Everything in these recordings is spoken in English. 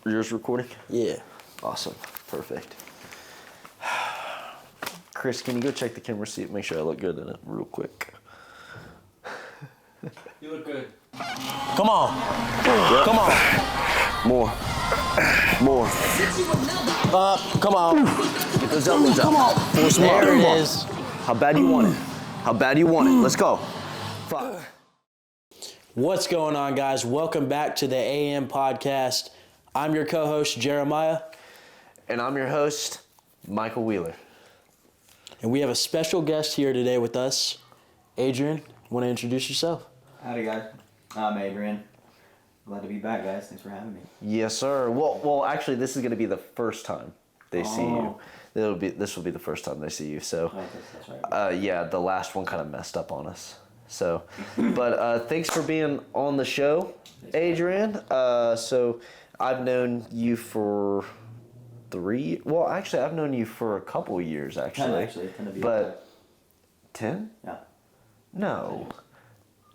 Yours recording? Yeah. Awesome. Perfect. Chris, can you go check the camera, see make sure I look good in it real quick? You look good. Come on. Yep. Come on. More. Come on. Get those elbows up. Come on. Force them up. There it is. How bad you want it? How bad you want it? Let's go. 5. What's going on, guys? Welcome back to the AM podcast. I'm your co-host, Jeremiah. And I'm your host, Michael Wheeler. And we have a special guest here today with us. Adrian, you want to introduce yourself? Howdy, guys. I'm Adrian. Glad to be back, guys. Thanks for having me. Yes, sir. Well, actually, this is going to be the first time they see you. This will be the first time they see you. So, That's right. yeah, the last one kind of messed up on us. So, but thanks for being on the show, Adrian. So, I've known you for I've known you for a couple years, actually. 10 to be But exact. 10? Yeah. No.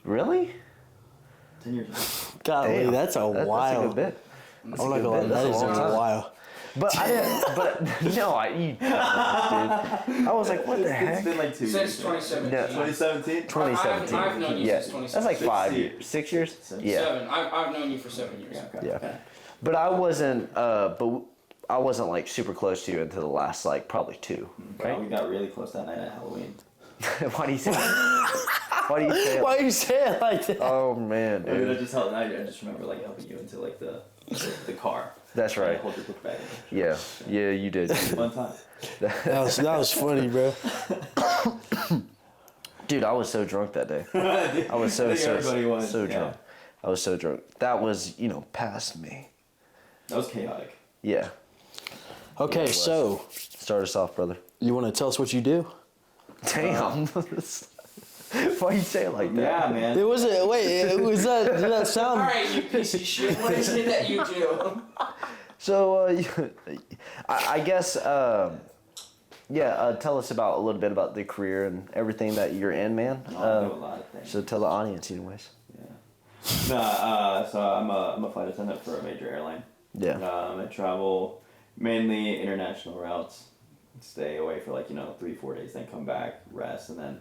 Really? 10 years ago. Golly, Damn. that's a while. That's a good bit. That's I'm a not good gonna lie, bit. that That's is a a long time. while. But I didn't. But no, dude. I was like, what the heck? It's been like 2 years. Since 2017. Yeah. 2017? 2017. I've known you Yeah, since 2017. that's like 5 6 years. 6 years? Yeah. 7. I've known you for 7 years. Okay. Yeah. But I wasn't. I wasn't like super close to you until the last like probably 2. Well, Right? we got really close that night at Halloween. Why do you say? Why do you say? Why you say it like that? Oh man, I mean, I dude. just remember like helping you into like the car. That's Like, right. hold your book bag. Yeah, you did. One time. That was funny, bro. Dude, I was so drunk that day. I I was so everybody was. so yeah. drunk. I was so drunk. That was past me. That was chaotic. Yeah. Okay, it was. so Start us off, brother. you want to tell us what you do? Damn. Why you say it like that? Yeah, man. It was a wait. It was that. Did that sound? All right, you piece of shit. What is it that you do? So, I guess, tell us about a little bit about the career and everything that you're in, man. I do a lot of things. So tell the audience, anyways. Yeah. So I'm a flight attendant for a major airline. Yeah. I travel mainly international routes. Stay away for 3-4 days, then come back, rest, and then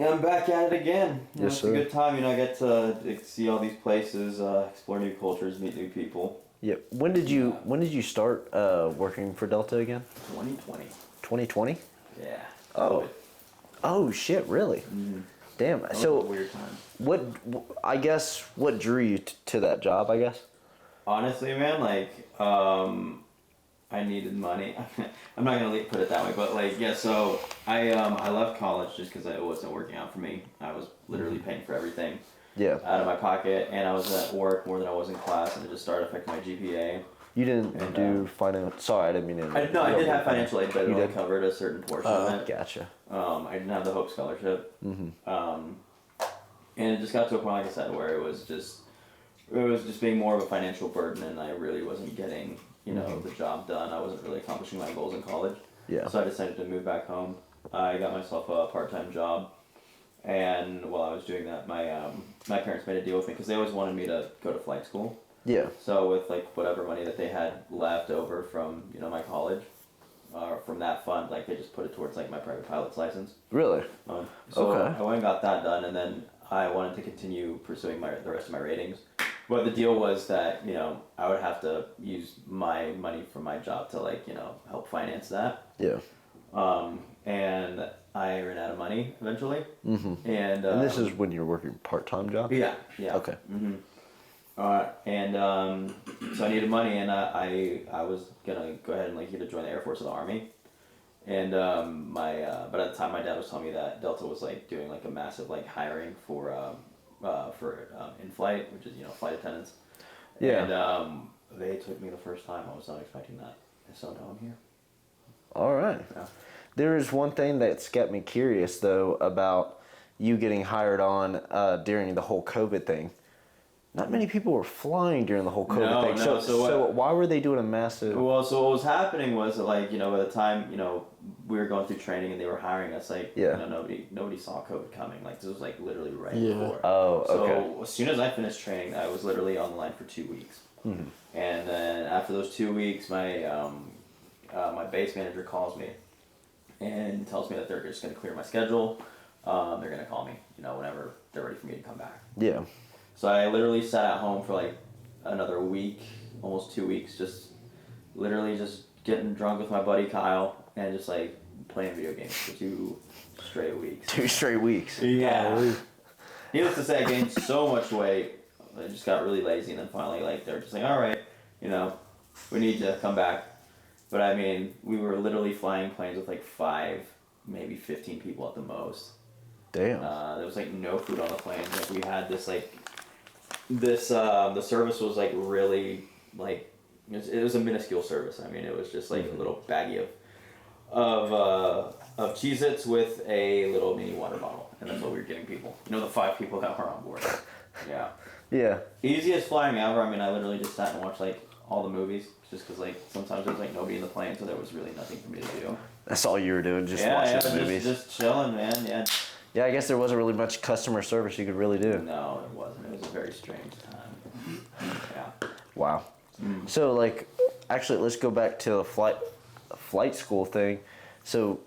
I'm back at it again. Yes, It's sir. a good time. I get to see all these places, explore new cultures, meet new people. Yeah. When did you start working for Delta again? 2020. 2020? Yeah. Oh. Oh shit! Really? Mm-hmm. Damn. That was a So weird time. what drew you to that job? I guess. Honestly, man, I needed money. I'm not gonna put it that way, but so I left college just because it wasn't working out for me. I was literally paying for everything Yeah. out of my pocket, and I was at work more than I was in class, and it just started affecting my GPA. You didn't And, do finance. Sorry, I didn't mean to. I did have financial aid, but it You only did? could a certain portion of it. Gotcha. I didn't have the Hope Scholarship. Mm-hmm. And it just got to a point, like I said, where it was just being more of a financial burden, and I really wasn't getting, the job done. I wasn't really accomplishing my goals in college. Yeah. So I decided to move back home. I got myself a part-time job, and while I was doing that, my parents made a deal with me because they always wanted me to go to flight school. Yeah. So with whatever money that they had left over from my college, from that fund, they just put it towards my private pilot's license. Really? So Okay. I went and got that done, and then I wanted to continue pursuing the rest of my ratings. But the deal was that I would have to use my money from my job to help finance that. Yeah. And I ran out of money eventually. Mm-hmm. And this is when you're working part-time job? yeah. Okay. Mm-hmm. So I needed money, and I was gonna go ahead and either join the Air Force or the Army. And but at the time my dad was telling me that Delta was doing a massive hiring for in-flight, which is flight attendants. Yeah. And they took me the first time. I was not expecting that, and so now I'm here. All right. Yeah. There is one thing that's kept me curious, though, about you getting hired on during the whole COVID thing. Not many people were flying during the whole COVID thing. No, So why were they doing a massive... Well, so what was happening was by the time we were going through training and they were hiring us, nobody saw COVID coming. This was literally right before. Oh, okay. So as soon as I finished training, I was literally on the line for 2 weeks. Mm-hmm. And then after those 2 weeks, my base manager calls me and tells me that they're just going to clear my schedule. They're going to call me, whenever they're ready for me to come back. Yeah. So I literally sat at home for like another week, almost 2 weeks, just literally just getting drunk with my buddy Kyle and just like playing video games for 2 straight weeks. 2 straight weeks. Yeah. Needless to say, I gained so much weight. I just got really lazy, and then finally, like, they're just like, all right, we need to come back. But I mean, we were literally flying planes with like 5, maybe 15 people at the most. Damn. There was like no food on the planes. Like we had the service was like really like it was a minuscule service. I mean, it was just like a little baggie of Cheez-Its with a little mini water bottle, and that's what we were giving people. The 5 people that were on board. Yeah. Yeah. Easiest flying ever. I mean, I literally just sat and watched like all the movies, just because like sometimes there was like nobody in the plane, so there was really nothing for me to do. That's all you were doing, just watching the movies. Just chilling, man. Yeah. Yeah, I guess there wasn't really much customer service you could really do. No, it wasn't. It was a very strange time. Yeah. Wow. So, like, actually, let's go back to the flight school thing. So,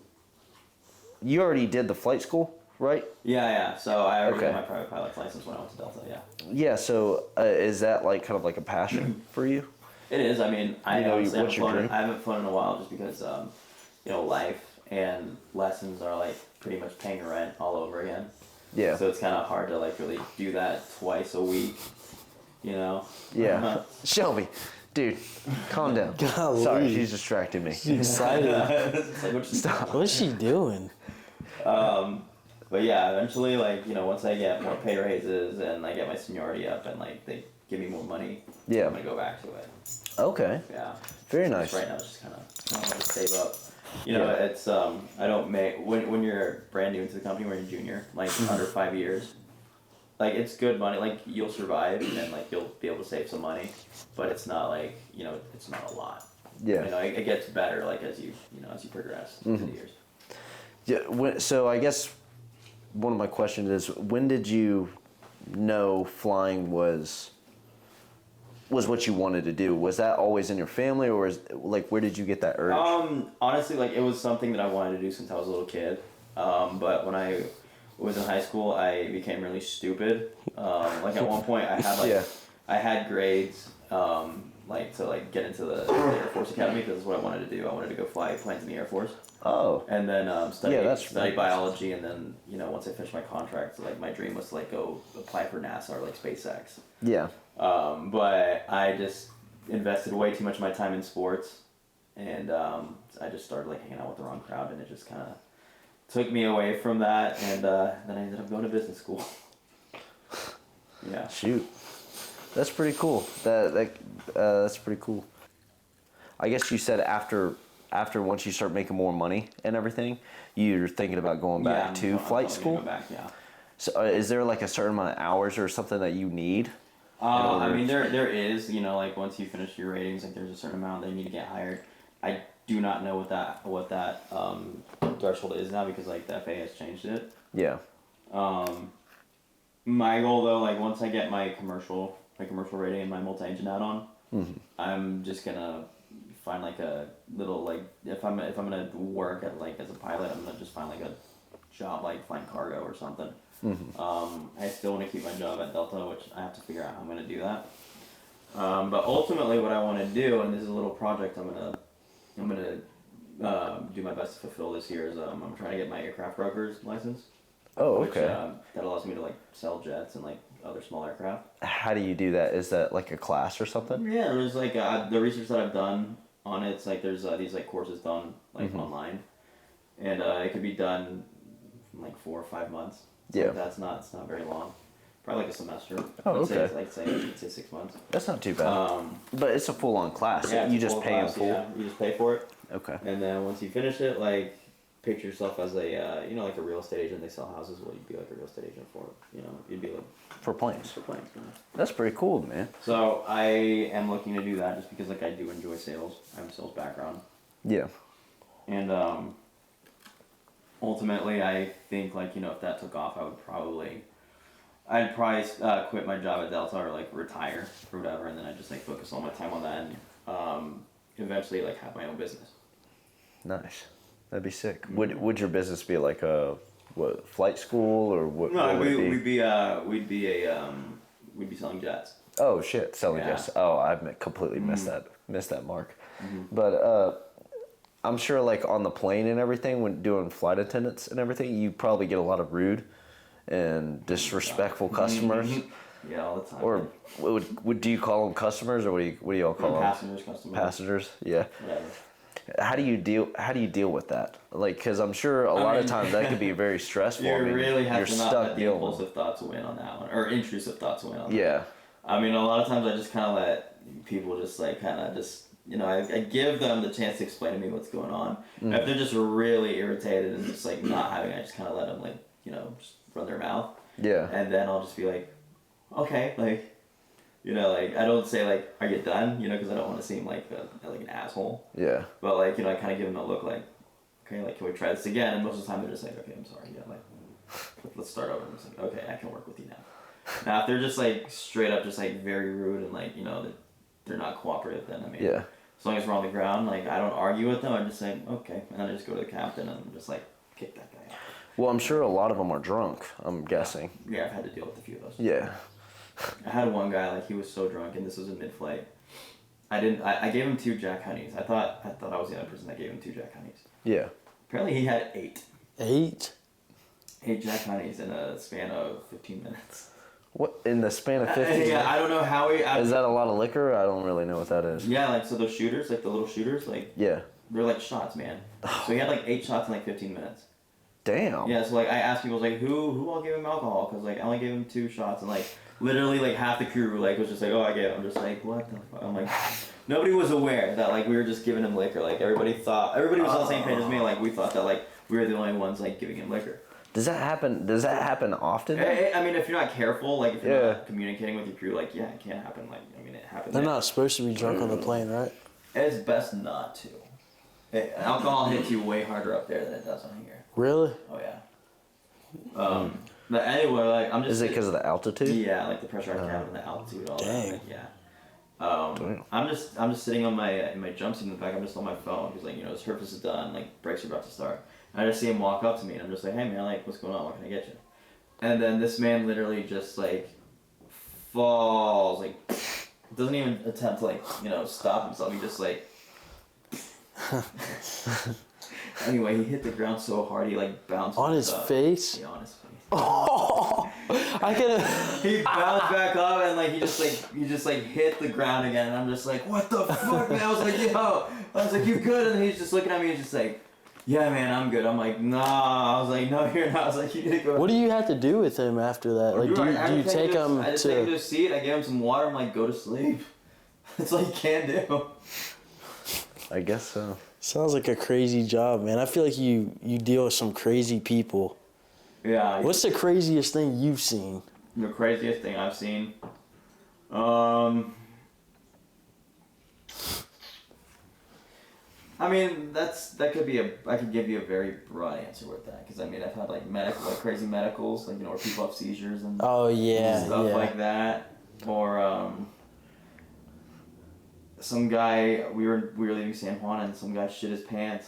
you already did the flight school, right? Yeah. So I already Okay. got my private pilot's license when I went to Delta. Yeah. Yeah. So, is that like kind of like a passion for you? It is. I mean, I honestly what's your dream? I haven't flown in a while just because, life and lessons are like pretty much paying rent all over again. Yeah. So it's kind of hard to like really do that twice a week. Yeah. Shelby, dude, calm down. Golly. Sorry, she's distracting me. She's excited. It's like, Stop. What's she doing? But yeah, eventually, like, once I get more pay raises and I get my seniority up and like they give me more money, Yeah. I'm gonna go back to it. Okay. Yeah. Very Just nice. right now, it's just kind of hard to save up. Yeah. It's I don't make when you're brand new into the company, when you're junior, like under 5 years, like it's good money. Like you'll survive and like you'll be able to save some money, but it's not like it's not a lot. Yeah. It gets better like as you progress through the years. Yeah. So I guess one of my questions is, when did you know flying was what you wanted to do? Was that always in your family, or where did you get that urge? Honestly, like it was something that I wanted to do since I was a little kid. But when I was in high school, I became really stupid. Like at one point, I had Yeah. I had grades to get into the Air Force Academy because that's what I wanted to do. I wanted to go fly planes in the Air Force. Oh. And then study really biology, and then once I finished my contract, like my dream was to like go apply for NASA or like SpaceX. Yeah. But I just invested way too much of my time in sports, and I just started like hanging out with the wrong crowd, and it just kind of took me away from that, and then I ended up going to business school. Yeah. Shoot. That's pretty cool. That's pretty cool. I guess you said after once you start making more money and everything, you're thinking about going back to flight school? Go back, yeah. So is there like a certain amount of hours or something that you need? I mean, there is, like once you finish your ratings, like there's a certain amount that you need to get hired. I do not know what that threshold is now because like the FAA has changed it. Yeah. My goal though, like once I get my commercial rating and my multi-engine add-on, I'm just gonna find like a little like if I'm gonna work at like as a pilot, I'm gonna just find like a job like flying cargo or something. I still want to keep my job at Delta, which I have to figure out how I'm going to do that. But ultimately, what I want to do, and this is a little project I'm gonna do my best to fulfill this year, is I'm trying to get my aircraft broker's license. Oh, which, okay. that allows me to like sell jets and like other small aircraft. How do you do that? Is that like a class or something? Yeah, there's like the research that I've done on it. It's like there's these like courses done like online, and it could be done in like 4 or 5 months. Yeah. Like it's not very long. Probably like a semester. Oh, I'd okay. Say 6 months. That's not too bad. But it's a full-on class. Yeah, You it's a just full pay in class, full. Yeah, you just pay for it. Okay. And then once you finish it, like picture yourself as a like a real estate agent. They sell houses. Well, you'd be like a real estate agent for it. You'd be like For planes. for planes. That's pretty cool, man. So I am looking to do that just because like I do enjoy sales. I have a sales background. Yeah. And ultimately, I think like if that took off, I would probably I'd probably quit my job at Delta or like retire or whatever, and then I'd just like focus all my time on that and eventually like have my own business. Nice. That'd be sick. Would your business be like a flight school or what? No, what would it be? we'd be selling jets. Oh shit, selling Yeah. jets. Oh, I completely missed that mark. Mm-hmm. But I'm sure like on the plane and everything, when doing flight attendants and everything, you probably get a lot of rude and disrespectful customers. Yeah, all the time. Or do you call them customers, or what do y'all call them? passengers, customers, Passengers. Yeah. whatever. How do you deal with that? Like, because I'm sure a lot of times that could be very stressful. You I mean, really have you're to not stuck let the dealing. impulsive thoughts win on that one, or intrusive thoughts win on that. Yeah. I mean, a lot of times I just kind of let people just like kind of just, you know, I give them the chance to explain to me what's going on. Mm. If they're just really irritated and just like not having, I just kind of let them like, you know, just run their mouth. Yeah. And then I'll just be like, okay, like, you know, like I don't say like, are you done? You know, because I don't want to seem like like an asshole. Yeah. But like, you know, I kind of give them a look like, okay, like, can we try this again? And most of the time they're just like, okay, I'm sorry, yeah, like, let's start over. And it's like, okay, I can work with you now. Now, if they're just like straight up, just like very rude and like, you know, that they're not cooperative, then I mean, Yeah. as long as we're on the ground, like I don't argue with them. I'm just saying, okay, and then I just go to the captain and I'm just like, kick that guy out. Well, I'm sure a lot of them are drunk. I'm guessing. Yeah, I've had to deal with a few of those. Yeah. I had one guy, like he was so drunk, and this was in mid-flight. I gave him 2 Jack Honeys. I thought I was the other person that gave him 2 Jack Honeys. Yeah. Apparently he had 8. 8? 8 Jack Honeys in a span of 15 minutes. What in the span of 15? Yeah, I don't know how he. Is that a lot of liquor? I don't really know what that is. Yeah, like so those shooters, like the little shooters, like Yeah. they're like shots, man. So he had like 8 shots in like 15 minutes. Damn. Yeah, so like I asked people, like who all gave him alcohol? Because like I only gave him 2 shots, and like literally like half the crew like was just like, oh, I gave. I'm just like, what the fuck? I'm like, nobody was aware that like we were just giving him liquor. Like everybody was on the same page as me. Like we thought that like we were the only ones like giving him liquor. Does that happen often? I mean, if you're not careful, like if you're not communicating with your crew, like yeah, it can happen. Like I mean, it happens. They're not supposed to be drunk on the plane, right? It's best not to. Alcohol hits you way harder up there than it does on here. Really? Oh yeah. But anyway, like I'm just. Is it because of the altitude? Yeah, like the pressure on cabin and the altitude, all Dang. that. Like, yeah. Damn. I'm just sitting on my in my jumpsuit in the back. I'm just on my phone because like you know his purpose is done. Like brakes are about to start. And I just see him walk up to me and I'm just like, hey man, like what's going on? What can I get you? And then this man literally just like falls, like doesn't even attempt to like you know stop himself. He just like. Anyway, he hit the ground so hard he like bounced On his up. face? Yeah, on his face. Oh, I could have. He bounced back up and like he just like hit the ground again and I'm just like, what the fuck, man? I was like, yo, I was like, you good? And he's just looking at me and just like, yeah, man, I'm good. I'm like, nah. I was like, no, you're not. I was like, you need to go. What do you have to do with him after that? Like, do you take him I just take him to to? a seat. I gave him some water. I'm like, go to sleep. That's all you can do. I guess so. Sounds like a crazy job, man. I feel like you deal with some crazy people. Yeah. What's the craziest thing you've seen? The craziest thing I've seen? I mean, that could be I could give you a very broad answer with that, because I mean, I've had like crazy medicals, like you know, where people have seizures and Oh yeah, stuff yeah. like that, or some guy we were leaving San Juan and some guy shit his pants,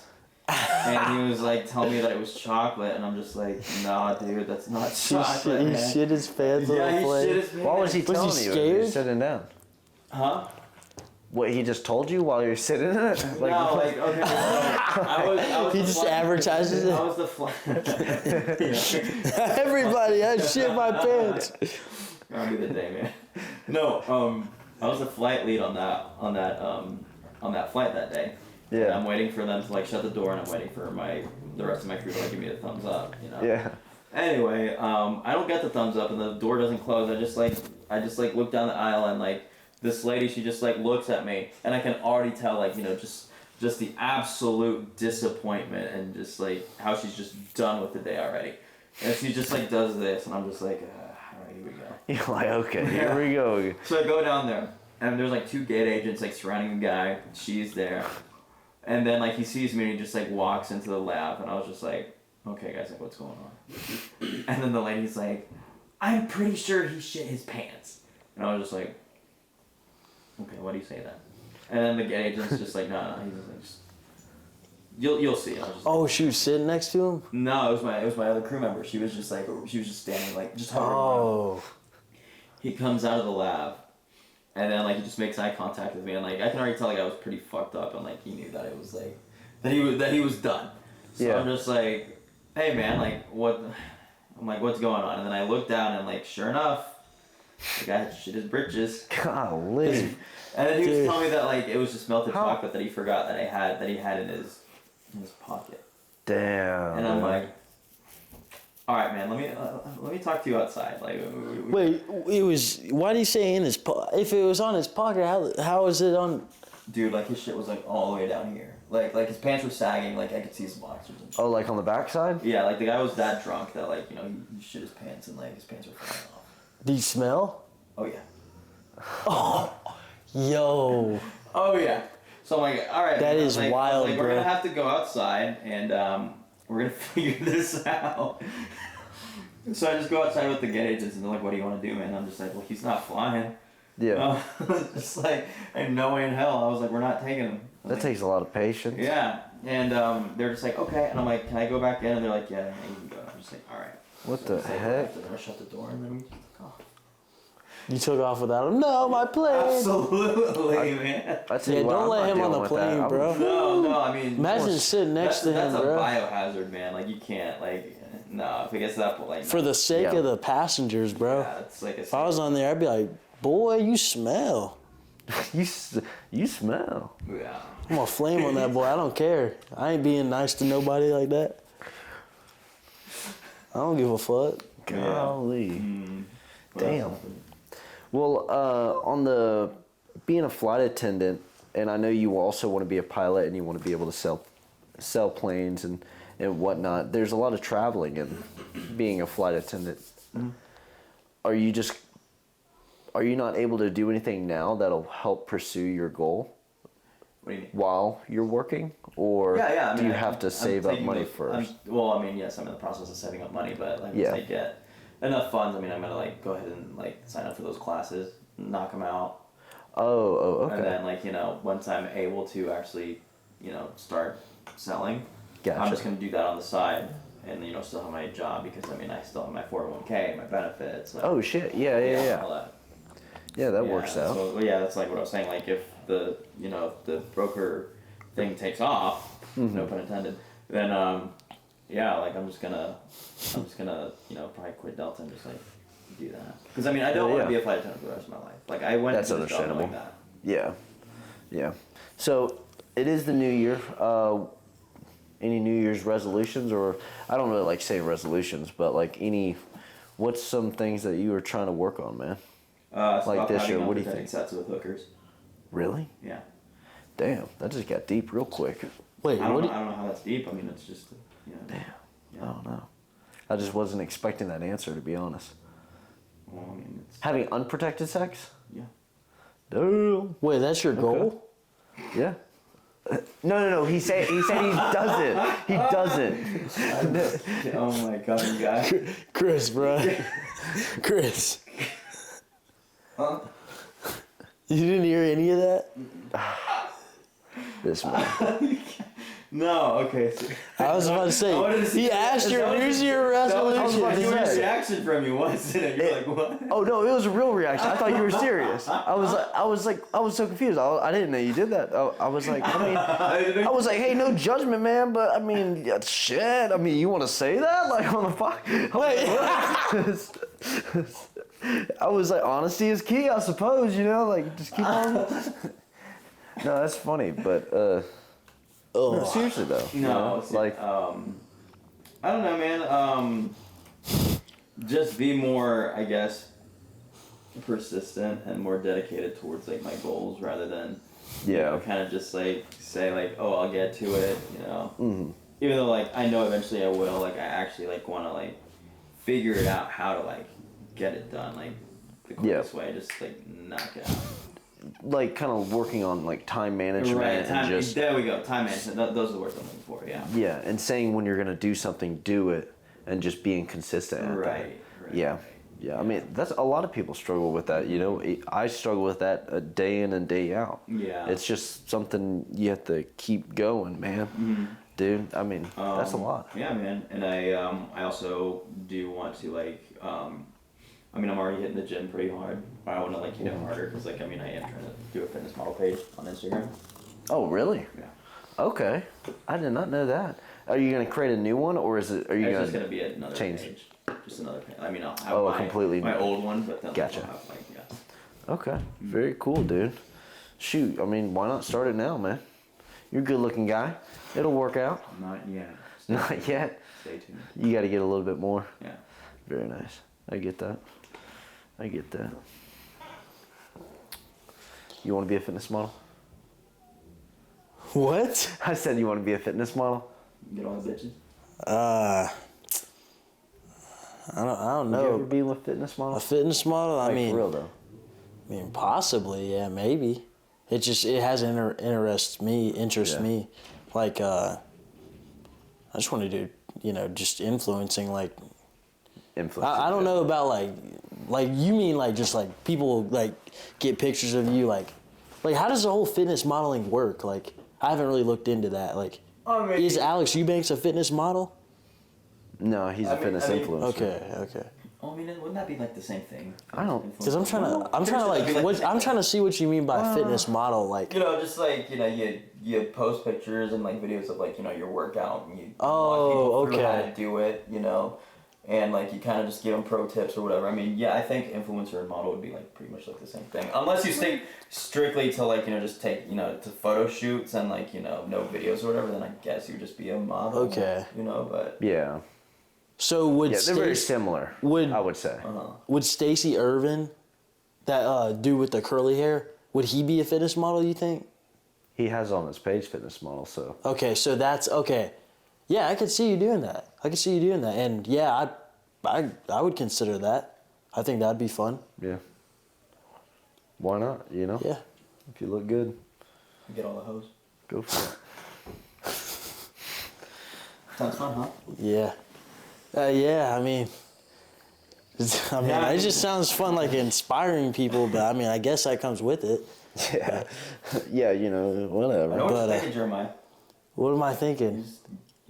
and he was like telling me that it was chocolate, and I'm just like, nah, dude, that's not chocolate. He man. shit his pants on Yeah, the he plane. shit his pants. Why was he Was he telling you? scared? You're sitting down. Huh? What, he just told you while you're sitting in it? No, like, okay, so I was He the just flight- advertises it. I was the flight. Everybody, I shit my pants. That'll be the day, man. No, I was the flight lead on that flight that day. And Yeah. I'm waiting for them to like shut the door, and I'm waiting for the rest of my crew to like give me the thumbs up. You know. Yeah. Anyway, I don't get the thumbs up, and the door doesn't close. I just like look down the aisle, and like this lady, she just like looks at me, and I can already tell like you know just the absolute disappointment and just like how she's just done with the day already. And she just like does this, and I'm just like, all right, here we go. You're like, okay, here we go. So I go down there, and there's like 2 gate agents like surrounding the guy. She's there, and then like he sees me and he just like walks into the lab, and I was just like, okay guys, like what's going on? And then the lady's like, I'm pretty sure he shit his pants. And I was just like, okay, why do you say that? And then the agent's just like, no, he's just like, you'll see. I was just Oh, she was sitting next to him? no, it was my other crew member. She was just standing like just hovering around. Oh. He comes out of the lab, and then like he just makes eye contact with me, and like I can already tell like I was pretty fucked up, and like he knew that it was like that he was done. So Yeah. I'm just like, hey man, like what? I'm like, what's going on? And then I looked down, and like sure enough, the guy had shit his britches. Golly. And then he was Dude. telling me that like it was just melted How- chocolate that he forgot that he had in his pocket. Damn. And I'm like, all right, man, let me talk to you outside. Like, Wait, it was. Why did he say in his if it was on his pocket? How is it on? dude, like his shit was like all the way down here. Like his pants were sagging. Like I could see his boxers and shit. Oh, like on the backside? Yeah, like the guy was that drunk that like he shit his pants and like his pants were falling off. Do you smell? Oh yeah. Oh, yo. Oh yeah. So I'm like, all right. That man. is I was wild, like, bro. we're gonna have to go outside and we're gonna figure this out. So I just go outside with the gate agents and they're like, what do you want to do, man? I'm just like, well, he's not flying. Yeah. Just like, ain't no way in hell. I was like, we're not taking him. That takes a lot of patience. Yeah. And they're just like, okay. And I'm like, can I go back in? And they're like, yeah, you can go. I'm just like, all right. What So the just, like, heck? They're gonna shut the door and then we just took off. You took off without him? No, my plane. Absolutely, man. I tell Yeah, you what, don't I'm let not him on dealing the with plane, that. bro. No, I mean, Imagine sitting next to him, that's bro. a biohazard, man. Like you can't, like, no. If it gets to that point, like, For the sake Yeah. of the passengers, bro. yeah, it's like a. If I was on there, I'd be like, boy, you smell. You smell. Yeah. I'm gonna flame on that boy. I don't care. I ain't being nice to nobody like that. I don't give a fuck. Golly. What else Damn. happened? Well, on the being a flight attendant, and I know you also want to be a pilot and you want to be able to sell planes and whatnot. There's a lot of traveling in being a flight attendant. Are you not able to do anything now that'll help pursue your goal What do you mean? while you're working, or Yeah. I mean, do you I'm- have to I'm save up taking money the- first? Well, I mean, yes, I'm in the process of saving up money, but like, Yeah. once I get enough funds, I mean, I'm gonna like go ahead and like sign up for those classes, knock them out, Oh, and okay. then once I'm able to actually, start selling, Gotcha. I'm just gonna do that on the side, and still have my job because I mean, I still have my 401k, my benefits. Like, Oh shit! Yeah. all that. Yeah, that works out. So yeah, that's like what I was saying. Like if the the broker thing takes off, Mm-hmm. no pun intended, then yeah, like I'm just gonna probably quit Delta and just like do that. Because I mean I don't want Yeah. to be a flight attendant for the rest of my life. Like I went That's to this job understandable. like that. Yeah. So it is the new year. Any New Year's resolutions, or I don't really like saying resolutions, but like what's some things that you were trying to work on, man? Like Stop this having year, what do you unprotected think? Sets with hookers. Really? Yeah. Damn, that just got deep real quick. Wait, I what? don't know how that's deep. I mean, it's just Damn. Yeah. I don't know. I just wasn't expecting that answer, to be honest. Well, I mean, it's Having unprotected sex? yeah. Damn. Wait, that's your goal? Yeah. No. He said he doesn't. He doesn't. Oh my god, you guys. Chris, bro. Chris. Huh? You didn't hear any of that? This man. No, okay. So, I was about to I wanted to say, see- he asked that your was- New Year That was resolution. about a to genuine say. reaction from you, wasn't it? You're like, what? Oh no, it was a real reaction. I thought you were serious. I was so confused. I didn't know you did that. I was like, I was like, hey, no judgment, man. But I mean, yeah, shit. I mean, you want to say that like on the podcast? I was like, honesty is key, I suppose. Like just keep on. No, that's funny, but no, seriously though. No, it's like I don't know, man. Just be more, I guess, persistent and more dedicated towards like my goals rather than yeah. kind of just like say like, oh, I'll get to it, Mm-hmm. Even though like I know eventually I will, like I actually like want to like figure it out how to like get it done like the quickest way, just like knock it out. Like kind of working on like time management Right, and just there we go, time management. Those are the words I'm looking for. Yeah. yeah, and saying when you're gonna do something, do it, and just being consistent. At that. Right. Yeah. Yeah, I mean, that's a lot of people struggle with that. You know, I struggle with that day in and day out. Yeah. It's just something you have to keep going, man. Dude, I mean, that's a lot. Yeah, man. And I also do want to like, I mean, I'm already hitting the gym pretty hard. But I want to like hit it harder because like, I mean, I am trying to do a fitness model page on Instagram. Oh, really? Yeah. Okay, I did not know that. Are you gonna create a new one, or is it? Are you It's gonna just gonna be another change? page. Just another page. I mean, I'll have Oh, my, completely my new. old one, but then Gotcha. I'll have like, yeah. Okay, very cool, dude. Shoot, I mean, why not start it now, man? You're a good-looking guy. It'll work out. Not yet. Not yet. Stay tuned. You got to get a little bit more. Yeah. Very nice. I get that. I get that. You want to be a fitness model? What? I said you want to be a fitness model. Get all the bitches. I don't Would you ever know. be with fitness A model? fitness model? Like, I mean, for real though. Possibly, yeah, maybe. It has interest me. Yeah. Like, I just want to do, just influencing. Like, Influence. I don't know about like you mean like just like people like get pictures of you like how does the whole fitness modeling work? Like, I haven't really looked into that. Like, is Alex Eubanks a fitness model? No, he's a fitness influencer. Okay. Oh, I mean, wouldn't that be like the same thing? I don't- Because I'm trying to see what you mean by fitness model. Like, You know, just like, you post pictures and like videos of like, your workout and you Oh, walk people through how okay. to do it, and like you kind of just give them pro tips or whatever. I mean, yeah, I think influencer and model would be like pretty much like the same thing. Unless you stick strictly to like, just take, to photo shoots and like, no videos or whatever, then I guess you would just be a model. Okay. But. Yeah. so would Yeah, they're very Stacey, similar. would- I would say. would Stacey Irvin, that dude with the curly hair, would he be a fitness model? You think? He has on his page fitness model, so. Okay, so that's okay. Yeah, I could see you doing that. And yeah, I would consider that. I think that'd be fun. Yeah. Why not? Yeah. If you look good, Get all the hoes. go for it. Sounds fun, huh? Yeah. Yeah, I mean, it just sounds fun, like inspiring people, but I mean, I guess that comes with it. Yeah. Yeah, whatever. I know what But, you're thinking, Jeremiah. What am I thinking?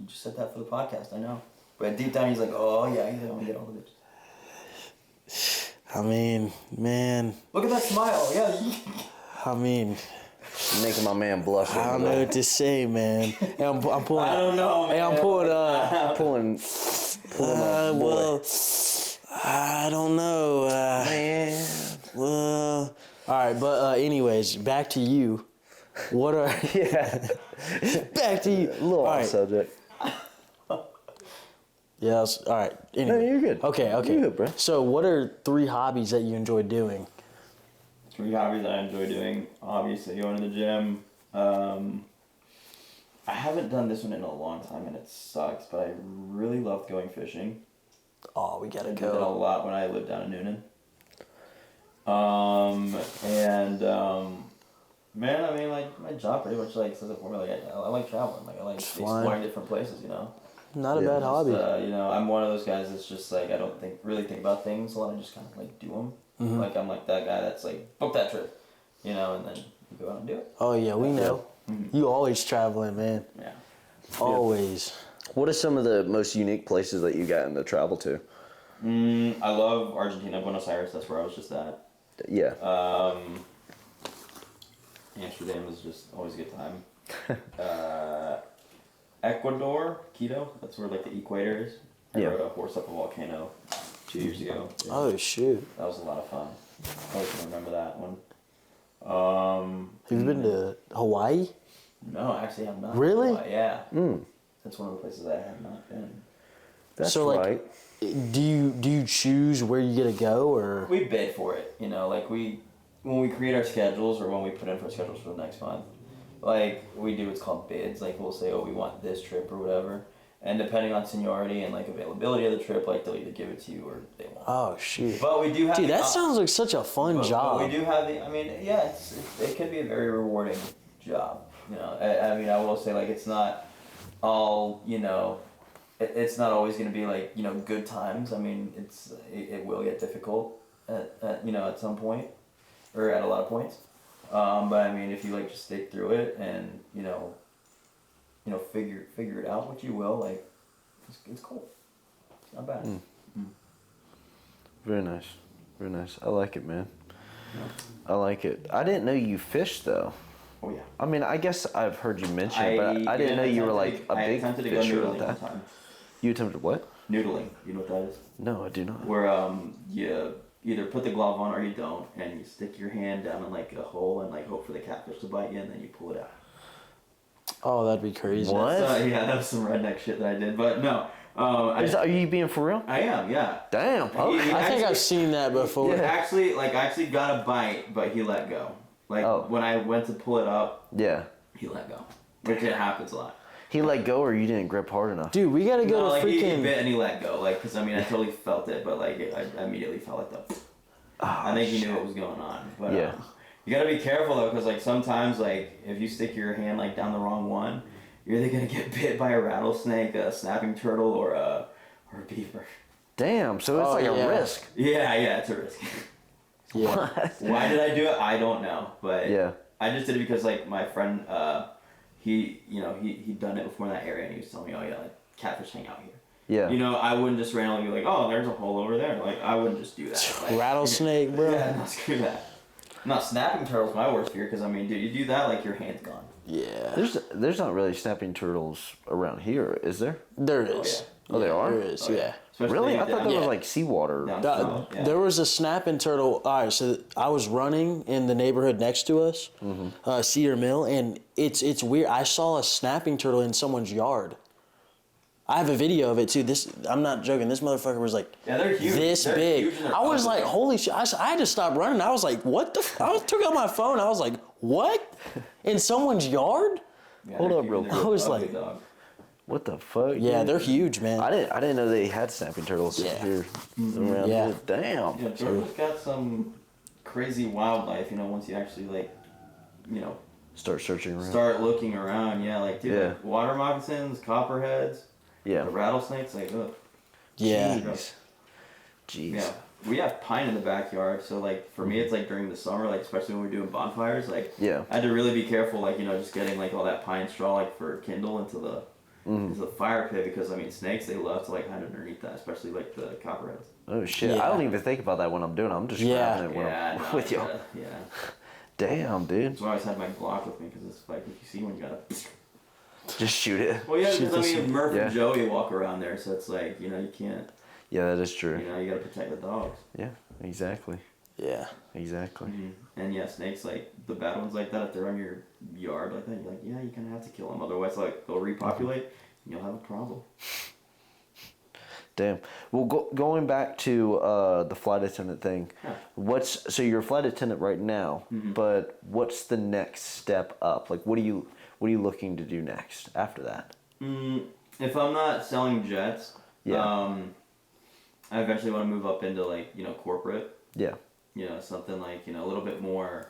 You just said that for the podcast, I know. But deep down, he's like, oh, yeah, he's going to get all the bitches. I mean, man, Look at that smile, yeah. I mean, You're making my man blush. I don't know what to say, man. Hey, I'm pulling. I don't know, man. Hey, I'm pulling. Pulling a boy. Well, I don't know. Man. Well, all right, but anyways, back to you. What are? Yeah. Back to you. A little All off right. subject. Yes. All right. No, Anyway. you're good. Okay. You're good, bro. So, what are 3 hobbies that you enjoy doing? 3 hobbies that I enjoy doing. Obviously, going to the gym. I haven't done this one in a long time, and it sucks, but I really loved going fishing. Oh, we gotta I did that a go. lot when I lived down in Noonan. Man, I mean, like, my job pretty much, like, says it for me. Like, I like traveling. Like, I like Flying. exploring different places, Not a Yeah, bad just, hobby. I'm one of those guys that's just, like, I don't really think about things a lot. I just kind of, like, do them. Mm-hmm. Like, I'm, like, that guy that's, like, book that trip, and then you go out and do it. Oh yeah, we know. You always traveling, man. Yeah. Always. What are some of the most unique places that you gotten to travel to? I love Argentina, Buenos Aires. That's where I was just at. Yeah. Amsterdam was just always a good time. Ecuador, Quito. That's where like the equator is. I Yeah. rode a horse up a volcano 2 years ago. Oh shoot. That was a lot of fun. I always can remember that one. Have you been to Hawaii? No, actually, I'm not. Really? Yeah. Mm, That's one of the places I have not been. that's So, like, right. Do you choose where you get to go, or? We bid for it, like when we create our schedules or when we put in for schedules for the next month, like we do what's called bids. Like we'll say, oh, we want this trip or whatever, and depending on seniority and like availability of the trip, like they'll either give it to you or they won't. Oh shoot. But we do have. Dude, the that op- sounds like such a fun but job. we do have the. I mean, yeah, it can be a very rewarding job. I mean, I will say like it's not all it's not always going to be like, you know, good times. I mean, it will get difficult at you know, at some point, or at a lot of points. But I mean, if you like just stick through it and you know, figure it out, what you will, like, it's cool. It's not bad. Very nice. Very nice. I like it, man. I like it. I didn't know you fished though. Oh yeah. I mean, I guess I've heard you mention it, but I didn't know you were like a big attempted to go fisher noodling like one that. time. You attempted what? Noodling, you know what that is? No, I do not. Where you either put the glove on or you don't, and you stick your hand down in like a hole and like hope for the catfish to bite you, and then you pull it out. Oh, that'd be crazy. What? Yeah, that was some redneck shit that I did, but no. Are you being for real? I am, yeah. Damn. Okay. I think I've seen that before. He actually got a bite, but he let go. Like when I went to pull it up, Yeah. he let go, which it happens a lot. He let go, or you didn't grip hard enough? Dude, we gotta go No, to like freaking. he bit and he let go, like, cause I mean I totally felt it, but like I immediately felt like the. I think he knew what was going on, but Yeah. You gotta be careful though, cause like sometimes like if you stick your hand like down the wrong one, you're either gonna get bit by a rattlesnake, a snapping turtle, or a beaver. Damn. So it's like a risk. Yeah, it's a risk. Yeah. Why did I do it? I don't know, but Yeah. I just did it because like my friend, he'd done it before in that area, and he was telling me, oh yeah, like catfish hang out here. Yeah. You know, I wouldn't just randomly be like, oh, there's a hole over there. Like I wouldn't just do that. Like, Rattlesnake, bro. Yeah, no, screw that. Not snapping turtles, my worst fear, because I mean, dude, you do that, like your hand's gone. Yeah. There's not really snapping turtles around here, is there? There is. Oh, there are? There is, yeah. Especially Really? I thought that was Yeah. like seawater. Down Uh, south, yeah. There was a snapping turtle. All right, so I was running in the neighborhood next to us, Cedar Mill, and it's weird. I saw a snapping turtle in someone's yard. I have a video of it too. I'm not joking. This motherfucker was like they're huge. this They're big. huge and they're I was ugly. like, holy shit! I had to stop running. I was like, what the? I took out my phone. I was like, what? In someone's yard? Yeah, Hold they're up huge, real they're quick. I was ugly like- dog. What the fuck? Yeah, dude? they're huge, man. I didn't know they had snapping turtles Yeah. here around Yeah. here. Damn. Yeah, Georgia's got some crazy wildlife, you know, once you actually, like, you know, Start searching around. start looking around. Yeah, like, dude, Yeah. like water moccasins, copperheads, Yeah. the rattlesnakes, like, ugh. Yeah. Jeez. Yeah. We have pine in the backyard, so, like, for me, it's, like, during the summer, like, especially when we're doing bonfires, like, Yeah. I had to really be careful, like, you know, just getting, like, all that pine straw, like, for kindle into the fire pit, because, I mean, snakes, they love to, like, hide underneath that, especially, like, the copperheads. Oh shit! Yeah. I don't even think about that when I'm doing it. I'm just Yeah. grabbing it when Yeah, I'm no, with you. Yeah. Damn, dude. That's why I always had my Glock with me, because it's, like, if you see one, you gotta... Just shoot it. Well, yeah, Shoot because, I this mean, Murph yeah. and Joey walk around there, so it's like, you know, you can't, Yeah, that is true. you know, you gotta protect the dogs. Yeah, exactly. Yeah. Exactly. And yeah, snakes, like, the bad ones like that, if they're on your yard like that, you're like, yeah, you kind of have to kill them. Otherwise, like, they'll repopulate, and you'll have a problem. Damn. Well, going back to the flight attendant thing, Yeah. so you're a flight attendant right now, but what's the next step up? Like, what are you looking to do next after that? If I'm not selling jets, Yeah. I eventually want to move up into, like, you know, corporate. Yeah. You know, something like, you know, a little bit more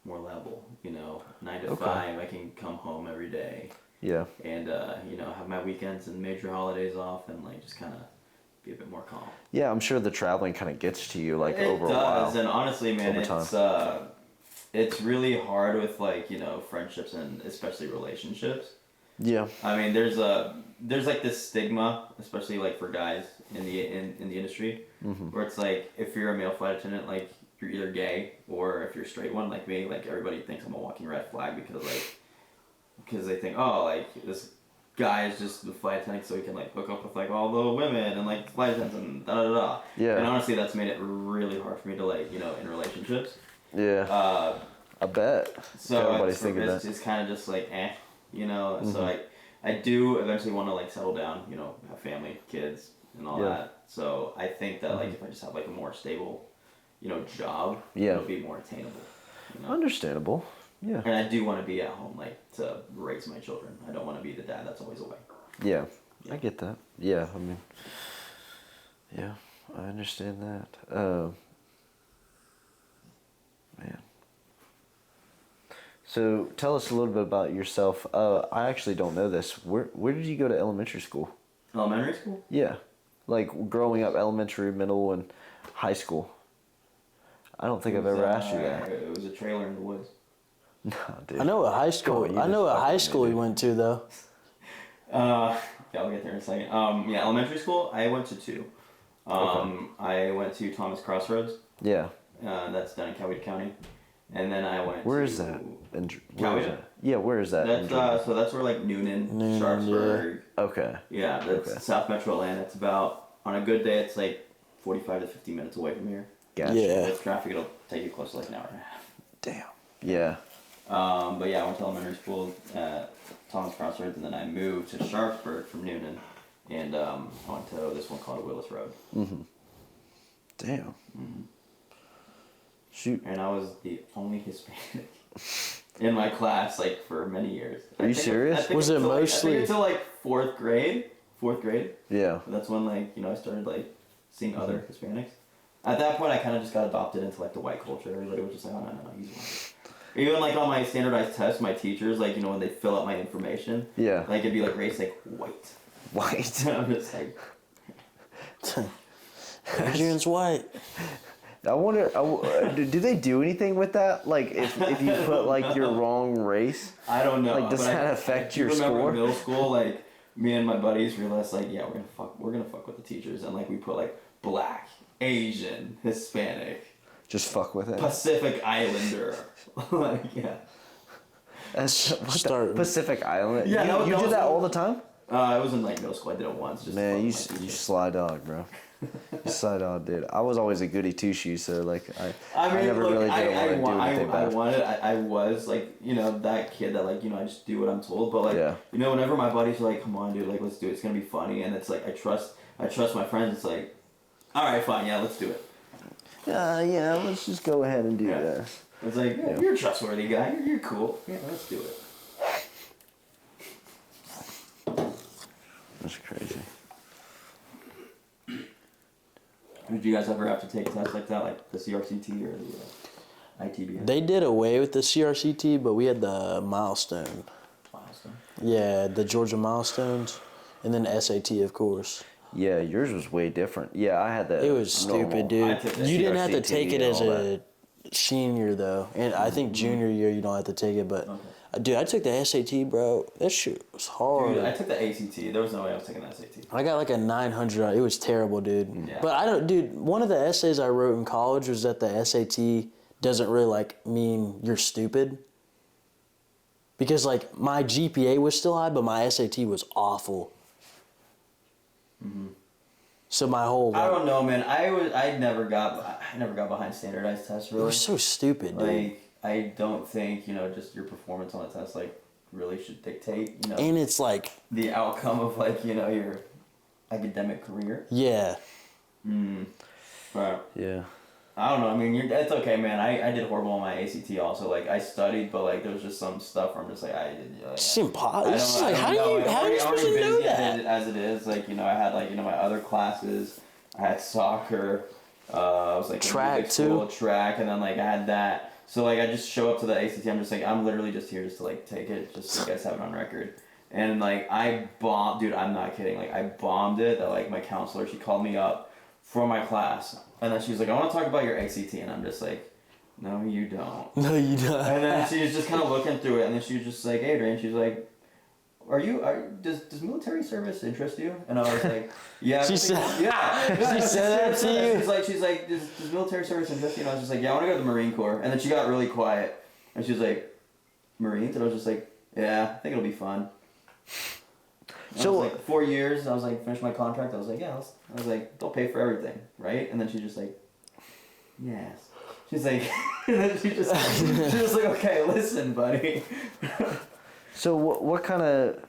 level, you know, 9 to Okay. 5, I can come home every day. Yeah. And, you know, have my weekends and major holidays off and, like, just kind of be a bit more calm. Yeah, I'm sure the traveling kind of gets to you, like, It over does, a while. and honestly, man, Over it's really hard with, like, you know, friendships and especially relationships. Yeah. I mean, there's like this stigma, especially like for guys in the industry, where it's like if you're a male flight attendant, like you're either gay, or if you're a straight one like me, like everybody thinks I'm a walking red flag because they think, oh, like this guy is just the flight attendant so he can like hook up with like all the women and like flight attendants and da da da. Yeah. And honestly, that's made it really hard for me to, like, you know, in relationships. Yeah. I bet. So Everybody's it's, thinking it's that. just kind of just like you know. So I do eventually want to like settle down, you know, have family, kids, and all Yeah. that. So I think that like if I just have like a more stable, you know, job, Yeah. it'll be more attainable. You know? Understandable. Yeah. And I do want to be at home, like, to raise my children. I don't want to be the dad that's always away. Yeah. I get that. Yeah. I mean. Yeah, I understand that. Man. So tell us a little bit about yourself. I actually don't know this. Where did you go to elementary school? Elementary school? Yeah, like growing up, elementary, middle, and high school. I don't think I've ever asked you that. It was a trailer in the woods. No, dude. I know what high school. Come on, you I know just what high fucking school he idiot. went to though. Yeah, I'll get there in a second. Yeah, elementary school, I went to 2. I went to Thomas Crossroads. Yeah. That's down in Coweta County. And then I went Where to... is that? Where is Coweta? that? Yeah, where is that? in That's, so that's where, like, Noonan, Sharpsburg... Okay. Yeah, that's Okay. South Metro Atlanta. It's about, on a good day, it's like 45 to 50 minutes away from here. Gotcha. Yeah. With traffic, it'll take you close to like an hour and a half. Damn. Yeah. But yeah, I went to elementary school at Thomas Crossroads, and then I moved to Sharpsburg from Noonan, and I went to this one called Willis Road. Damn. Shoot. And I was the only Hispanic in my class, like, for many years. Are you serious? I think Was it until, mostly- I think until like fourth grade. Yeah. That's when, like, I started, like, seeing other Hispanics. At that point, I kind of just got adopted into, like, the white culture. Everybody was just like, oh, no, he's white. Even, like, on my standardized tests, my teachers, like, when they fill out my information, Yeah. like, it'd be, like, race, like, white. White. And I'm just like... Adrian's white. I wonder, do they do anything with that? Like, if you put, like, your wrong race? I don't know. Like, does but that affect your remember score? in middle school, like, me and my buddies realized, like, yeah, we're gonna fuck with the teachers, and, like, we put, like, black, Asian, Hispanic, Just fuck with it. Pacific Islander, like, yeah. That's what the- Start- Pacific Island. Yeah, you, you that do was- that all the time? I was in, like, middle school. I did it once. Just Man, to you fuck with my you teachers. sly dog, bro. You sly dog, dude. I was always a goody two shoes, so like I I mean, never look, really did want to do anything bad. I was like, that kid that, like, I just do what I'm told. But, like, Yeah. whenever my buddies are like, come on, dude, like, let's do it. It's gonna be funny. And it's like, I trust my friends. It's like, all right, fine, yeah, let's do it. Yeah, let's just go ahead and do Yeah. this. It's like, yeah, you're a trustworthy guy. You're cool. Yeah, let's do it. That's crazy. Did you guys ever have to take tests like that, like the CRCT or the ITB? They did away with the CRCT, but we had the milestone. Milestone. Yeah, the Georgia milestones, and then SAT, of course. Yeah, yours was way different. Yeah, I had that. It was normal. stupid, dude. I took the You didn't have to CRCT take it and as all a senior though, and I think junior year you don't have to take it. But dude, I took the SAT, bro. That shit was hard. Dude, I took the ACT. There was no way I was taking the SAT. I got like a 900. It was terrible, dude. Yeah. But I don't, dude. One of the essays I wrote in college was that the SAT doesn't really like mean you're stupid. Because like my GPA was still high, but my SAT was awful. So my whole I like, don't know, man. I never got behind standardized tests it really. was so stupid, dude. Like, I don't think, just your performance on the test, like, really should dictate, And it's like, the outcome of, like, your academic career. yeah. Right. Yeah. I don't know. I mean, it's okay, man. I did horrible on my ACT also. Like, I studied, but, like, there was just some stuff where I'm just like, I didn't. It's impossible. It's just I like, don't how do know. you, how are you I'm supposed to know busy that? as it is. Like, I had, like, my other classes. I had soccer. I was, like, in Track, music school, too? track, and then, like, I had that. So, like, I just show up to the ACT. I'm just like, I'm literally just here just to, like, take it, just so you guys have it on record. And, like, I bombed, dude, I'm not kidding. Like, I bombed it. That, like, my counselor, she called me up for my class. And then she was like, I want to talk about your ACT. And I'm just like, no, you don't. No, you don't. And then she was just kind of looking through it. And then she was just like, Adrian, she's like, does military service interest you? And I was like, yeah. She said- yeah. She said that to you? She's like, does military service interest you? And I was just like, yeah, I want to go to the Marine Corps. And then she got really quiet. And she was like, Marines? And I was just like, yeah, I think it'll be fun. And So- I was like, 4 years. I was like, finish my contract. I was like, yeah. I was like, they'll pay for everything, right? And then she's just like, yes. She's like, and then she was like, okay, listen, buddy. So what kind of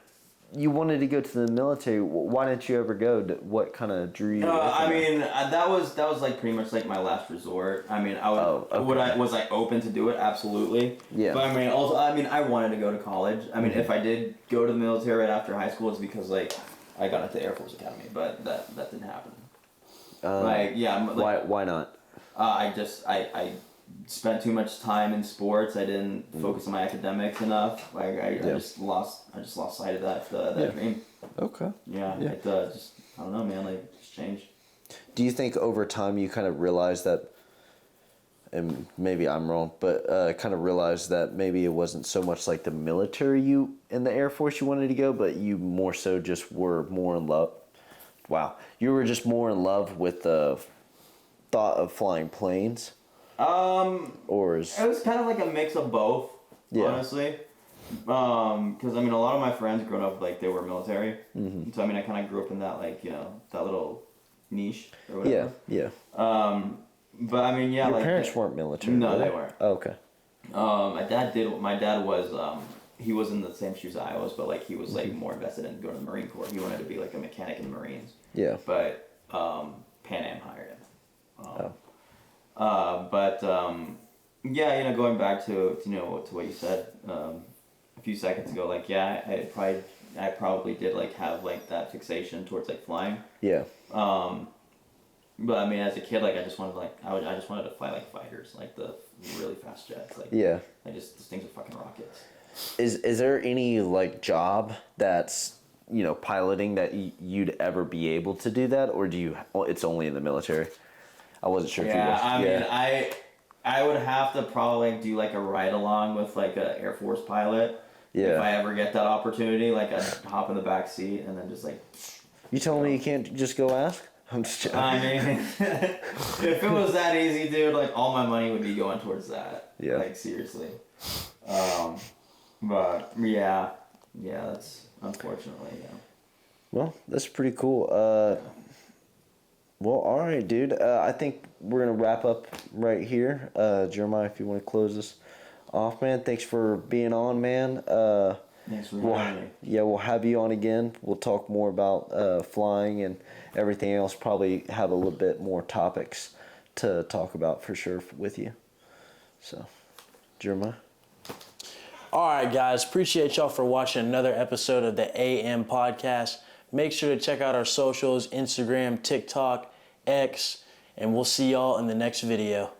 you wanted to go to the military? Why didn't you ever go? What kind of drew you? I mean, that was like pretty much like my last resort. I mean, I would. Oh, okay. Was I open to do it? Absolutely. Yeah. But I mean, also, I wanted to go to college. I mean, if I did go to the military right after high school, it's because like I got into the Air Force Academy, but that didn't happen. Like, yeah. Like, Why not? I spent too much time in sports. I didn't focus on my academics enough. Like I just lost sight of that dream. Okay. Yeah, Yeah. it just I don't know, man. Like it's changed. Do you think over time you kind of realized that, and maybe I'm wrong, but kind of realized that maybe it wasn't so much like the military you in the Air Force you wanted to go, but you more so just were more in love? Wow. You were just more in love with the thought of flying planes? Or is... It was kind of like a mix of both, honestly. Because I mean, a lot of my friends growing up, like they were military, so I mean, I kind of grew up in that, like, you know, that little niche or whatever. Yeah. But I mean, yeah, Your like parents weren't military. No, were they weren't. Oh, okay. My dad was he was in the same shoes I was, but like he was like more invested in going to the Marine Corps. He wanted to be like a mechanic in the Marines. Yeah. But Pan Am hired him. Yeah, you know, going back to what you said a few seconds ago, like I probably did like have like that fixation towards like flying. Yeah. But I mean, as a kid, like I just wanted to fly like fighters, like the really fast jets. Like Yeah. those things are fucking rockets. Is there any like job that's, you know, piloting that you'd ever be able to do that, or it's only in the military? I wasn't sure if you were. I mean, I would have to probably do like a ride along with like an Air Force pilot. Yeah. If I ever get that opportunity, like I'd hop in the back seat and then just like. You telling me you can't just go ask? I'm just joking. I mean, if it was that easy, dude, like all my money would be going towards that. Yeah. Like seriously. But yeah, that's unfortunately, yeah. Well, that's pretty cool. Well, all right, dude. I think we're gonna wrap up right here. Jeremiah, if you want to close this off, man. Thanks for being on, man. Thanks for having me. Yeah, we'll have you on again. We'll talk more about flying and everything else. Probably have a little bit more topics to talk about for sure with you. So, Jeremiah. All right, guys. Appreciate y'all for watching another episode of the AM Podcast. Make sure to check out our socials, Instagram, TikTok, X, and we'll see y'all in the next video.